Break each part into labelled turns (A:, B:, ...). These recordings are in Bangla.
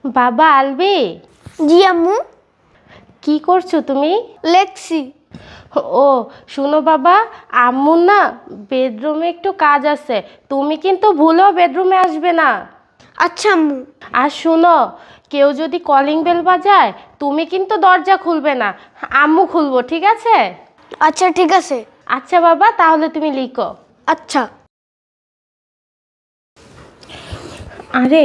A: বাবা আলবি।
B: জি আম্মু।
A: কি করছো তুমি?
B: লেখছি।
A: ও শুনো বাবা, আম্মুর না বেডরুমে একটু কাজ আছে, তুমি কিন্তু ভুলেও বেডরুমে আসবে না।
B: আচ্ছা আম্মু।
A: আর শুনো, কেউ যদি কলিং বেল বাজায় তুমি কিন্তু দরজা খুলবে না, আম্মু খুলবো, ঠিক আছে?
B: আচ্ছা ঠিক আছে।
A: আচ্ছা বাবা, তাহলে তুমি লিখো।
B: আচ্ছা।
A: আরে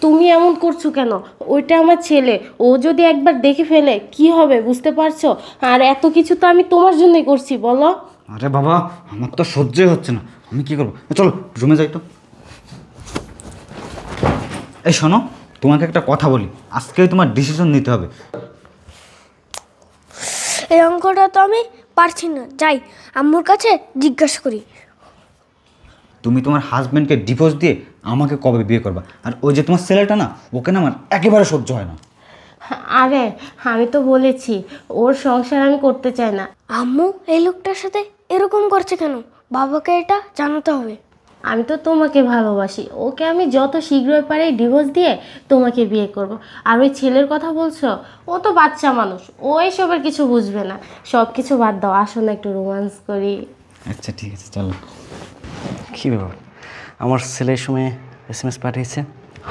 A: তুমি এমন করছো কেন? ওইটা আমার ছেলে, ও যদি একবার দেখে ফেলে কি হবে বুঝতে পারছো? আর এত কিছু তো আমি তোমার জন্যই করছি, বলো।
C: আরে বাবা, আমার তো সহ্যই হচ্ছে না, আমি কি করবো? চলো রুমে যাই তো। এই শোনো, তোমাকে একটা কথা বলি, আজকেই তোমার ডিসিশন নিতে হবে।
B: এই অঙ্কটা তো আমি পারছি না, যাই আম্মুর কাছে জিজ্ঞাসা করি।
C: তুমি তোমার হাজব্যান্ডকে ডিভোর্স দিয়ে আমাকে কবে বিয়ে করবা? আর ওই যে তোমার ছেলেটা না, ওকে না আমার একেবারে সহ্য হয় না।
A: আরে আমি তো বলেছি ওর সংসার আমি করতে চাই না।
B: আম্মু এই লোকটার সাথে এরকম করছে কেন? বাবাকে এটা জানাতে হবে।
A: আমি তো তোমাকে ভালোবাসি, ওকে আমি যত শীঘ্রই পারি ডিভোর্স দিয়ে তোমাকে বিয়ে করব। আর ওই ছেলের কথা বলছো, ও তো বাচ্চা মানুষ, ও এসবের কিছু বুঝবে না। সব কিছু বাদ দাও, আসো না একটু রোমান্স করি।
C: আচ্ছা ঠিক আছে, চলো।
D: কী ব্যাপার, আমার ছেলের সময় SMS পাঠিয়েছে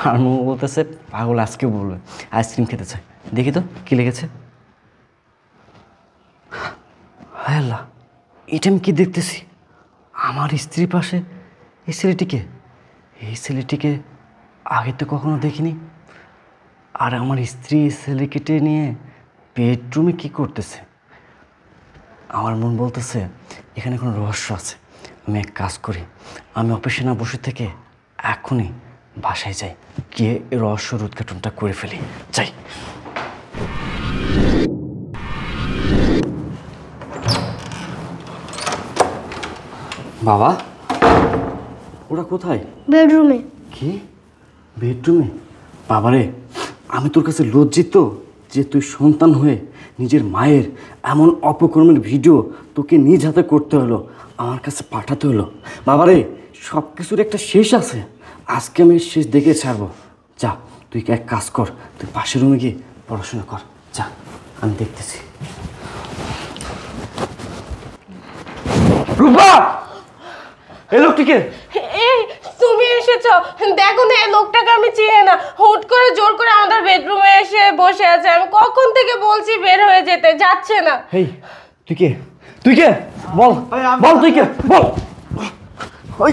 D: আর মু বলতেছে পাগল আজকেও বলবে আইসক্রিম খেতে চায়। দেখি তো কী লিখেছে। হায় আল্লাহ, এটা আমি কী দেখতেছি? আমার স্ত্রীর পাশে এই ছেলেটিকে আগে তো কখনো দেখিনি। আর আমার স্ত্রী ছেলেকে নিয়ে বেডরুমে কি করতেছে? আমার মন বলতেছে এখানে কোনো রহস্য আছে। আমি এক কাজ করি, আমি অফিসে না বসে থেকে এখনই বাসায় যাই, গিয়ে এই রহস্যর উদ্ঘাটনটা করে ফেলি। যাই। বাবা, ওরা কোথায়?
B: বেডরুমে।
D: কি বেডরুমে? বাবারে, আমি তোর কাছে লজ্জিত যে তুই সন্তান হয়ে নিজের মায়ের এমন অপকর্মের ভিডিও তোকে নিজ হাতে করতে হলো, আমার কাছে পাঠাতে হলো। বাবারে, সব কিছুর একটা শেষ আছে, আজকে আমি শেষ দেখে ছাড়বো। যা, তুই এক কাজ কর, তুই পাশের রুমে গিয়ে পড়াশোনা কর। যা, আমি দেখতেছি। রূপা, এই লোকটিকে।
A: এই তুমি এসেছো, দেখো না এই লোকটাকে আমি চিনি না, হুট করে জোর করে আমাদের বেডরুমে এসে বসে আছে। আমি কখন থেকে বলছি বের হয়ে যেতে, যাচ্ছে না।
D: এই তুই কে? তুই কে? বল বল, তুই কে? বল। ওই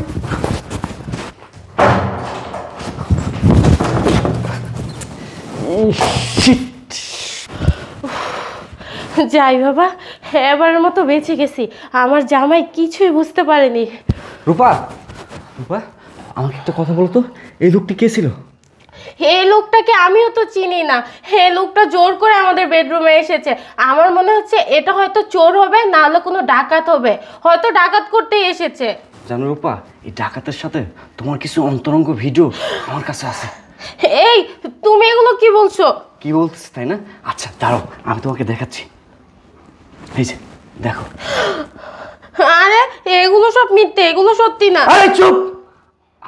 A: যাই বাবা, এবারের মতো বেঁচে গেছি। আমার জামাই কিছুই বুঝতে পারেনি।
D: রূপা, রূপা, আমাকে একটা কথা বলতো, এই লোকটি কে ছিল?
A: এই লোকটাকে আমিও তো চিনি না। এই লোকটা জোর করে আমাদের বেডরুমে এসেছে। আমার মনে হচ্ছে এটা হয়তো চোর হবে, না হলে কোনো ডাকাত হবে, হয়তো ডাকাত করতেই এসেছে।
D: জানো রূপা, এই ডাকাতের সাথে তোমার কিছু অন্তরঙ্গ ভিডিও আমার কাছে আছে।
A: এই তুমি এগুলো কি বলছো?
D: কি বলতেছ তাই না? আচ্ছা দাঁড়াও, আমি তোমাকে দেখাচ্ছি। এই যে দেখো।
A: আরে এগুলো সব মিথ্যে, এগুলো সত্যি না।
D: আরে চুপ!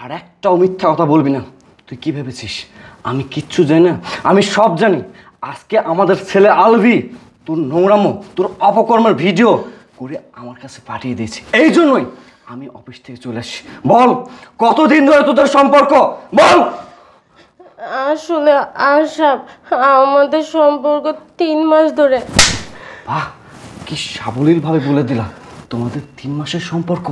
D: আর একটাও মিথ্যা কথা বলবি না। তুই কি ভেবেছিস আমি কিচ্ছু জানি না? আমি সব জানি। আজকে আমাদের ছেলে আলভি তোর নোংরামো, তোর অপকর্মের ভিডিও করে আমার কাছে পাঠিয়ে দিয়েছে। এই জন্যই আমি অফিস থেকে চলে আসছি। বল, কতদিন ধরে তোদের সম্পর্ক? বল।
A: আসলে আশাব, আমাদের সম্পর্ক 3 মাস ধরে।
D: বাহ, কি সাবলীল ভাবে বলে দিলা। তোমাদের 3 মাসের সম্পর্ক?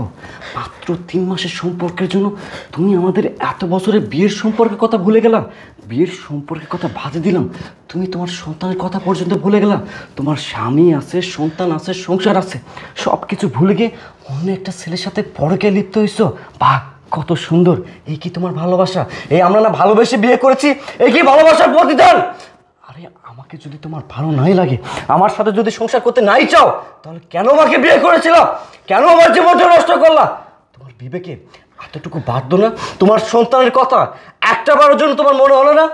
D: মাত্র 3 মাসের সম্পর্কের জন্য তুমি আমাদের এত বছরের বিয়ের সম্পর্কের কথা ভুলে গেলা? বিয়ের সম্পর্কের কথা বাদে দিলাম, তুমি তোমার সন্তানের কথা পর্যন্ত ভুলে গেলা। তোমার স্বামী আছে, সন্তান আছে, সংসার আছে, সব কিছু ভুলে গিয়ে অন্য একটা ছেলের সাথে পরকে লিপ্ত হইছো। বাহ, কত সুন্দর! এই কি তোমার ভালোবাসা? এই আমরা না ভালোবেসে বিয়ে করেছি, এই কি ভালোবাসার প্রতিদান? আরে আমাকে যদি তোমার ভালো নাই লাগে, আমার সাথে যদি সংসার করতে নাই চাও, তাহলে কেন আমাকে বিয়ে করেছিল? কেন আমার জীবনটা নষ্ট করলা? তোমার বিবেকে এতটুকু বাধ্য না? তোমার সন্তানের কথা একটা বারের জন্য তোমার মনে হলো না?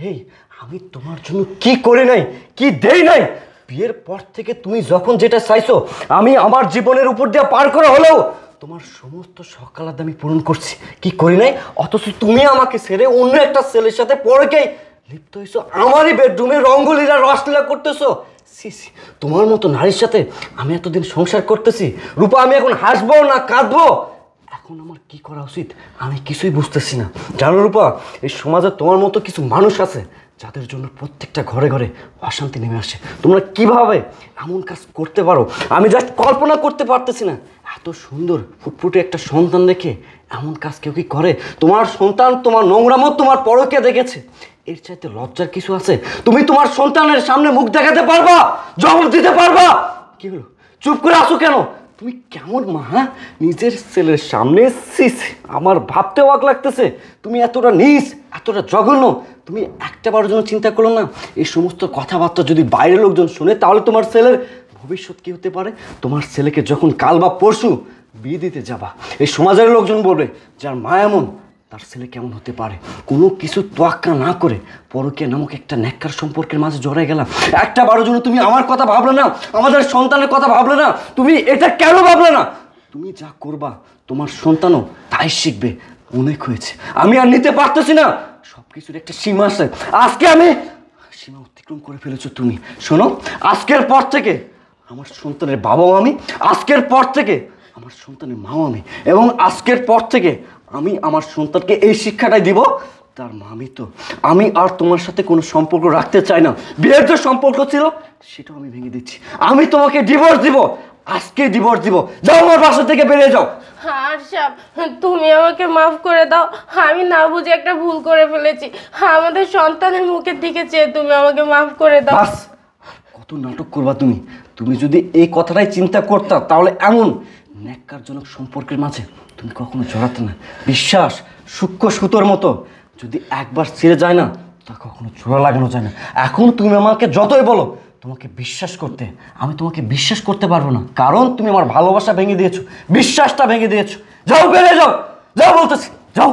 D: এই আমি তোমার জন্য কি করি নাই, কি দেই নাই? বিয়ের পর থেকে তুমি যখন যেটা চাইছো আমি আমার জীবনের উপর দিয়ে পার করা হলেও তোমার সমস্ত সকালাদ আমি পূরণ করছি। কি করি নাই? অথচ তুমি আমাকে ছেড়ে অন্য একটা ছেলের সাথে পরকেই লিপ্ত হইছো আমারই বেডরুমে রঙ্গোলিরা রসলীলা করতেছো। সি সি, তোমার মতো নারীর সাথে আমি এতদিন সংসার করতেছি রূপা, আমি এখন হাসবো না কাঁদবো? এখন আমার কি করা উচিত আমি কিছুই বুঝতেছি না। জানো রূপা, এই সমাজে তোমার মতো কিছু মানুষ আছে যাদের জন্য প্রত্যেকটা ঘরে ঘরে অশান্তি নেমে আসে। তোমরা কিভাবে এমন কাজ করতে পারো আমি জাস্ট কল্পনা করতে পারতেছি না। এত সুন্দর ফুটফুটে একটা সন্তান দেখে এমন কাজ কেউ কি করে? তোমার সন্তান তোমার নোংরামত, তোমার পরকে দেখেছে, এর চাইতে লজ্জার কিছু আছে? তুমি তোমার সন্তানের সামনে মুখ দেখাতে পারবা? জবাব দিতে পারবা? কি হলো, চুপ করে আসো কেন? তুমি কেমন মা? নিজের ছেলের সামনে সিস, আমার ভাবতে অবাক লাগতেছে। তুমি এতটা নীচ, এতটা জঘন্য, তুমি একটা বারের জন্য চিন্তা করো না এই সমস্ত কথাবার্তা যদি বাইরের লোকজন শুনে তাহলে তোমার ছেলের ভবিষ্যৎ কী হতে পারে? তোমার ছেলেকে যখন কাল বা পরশু বিয়ে দিতে যাবা, এই সমাজের লোকজন বলবে যার মা এমন তার ছেলে কেমন হতে পারে। কোনো কিছু তোয়াক্কা না করে পরকীয়া নামক একটা ন্যাক্কার সম্পর্কের মাঝে জড়াই গেলাম। একটা বারের জন্য তুমি আমার কথা ভাবলে না, আমাদের সন্তানের কথা ভাবলে না? তুমি এটা কেন ভাবলে না? তুমি যা করবা তোমার সন্তানও তাই শিখবে। অনেক হয়েছে, আমি আর নিতে পারতেছি না। সব কিছুর একটা সীমা আছে, আজকে আমি সীমা অতিক্রম করে ফেলেছো তুমি। শোনো, আজকের পর থেকে আমার সন্তানের বাবাও আমি, আজকের পর থেকে আমার সন্তানের মাও আমি, এবং আজকের পর থেকে আমি আমার সন্তানকে এই শিক্ষাটাই দিব, তার মামি তো আমি আর তোমার সাথে কোনো সম্পর্ক রাখতে চাই না। বিয়ের যে সম্পর্ক ছিল সেটাও আমি ভেঙে দিচ্ছি। আমি তোমাকে ডিভোর্স দিব, আজকে ডিভোর্স দিব। যাও আমার বাসা থেকে বেরিয়ে যাও।
A: আরশাব, তুমি আমাকে মাফ করে দাও। আমি না বুঝে একটা ভুল করে ফেলেছি। আমাদের সন্তানের মুখের দিকে চেয়ে তুমি আমাকে মাফ করে দাও।
D: বাস, কত নাটক করবা তুমি? তুমি যদি এই কথাটাই চিন্তা করতা তাহলে এমন ন্যাক্কারজনক সম্পর্কের মাঝে তুমি কখনো জড়াতে না। বিশ্বাস সূক্ষ্ম সুতোর মতো, যদি একবার ছিঁড়ে যায় না তা কখনো জোড়া লাগানো যায় না। এখন তুমি আমাকে যতই বলো তোমাকে বিশ্বাস করতে, আমি তোমাকে বিশ্বাস করতে পারবো না, কারণ তুমি আমার ভালোবাসা ভেঙে দিয়েছো, বিশ্বাসটা ভেঙে দিয়েছো। যাও, বেরিয়ে যাও, যাও বলতেছি, যাও।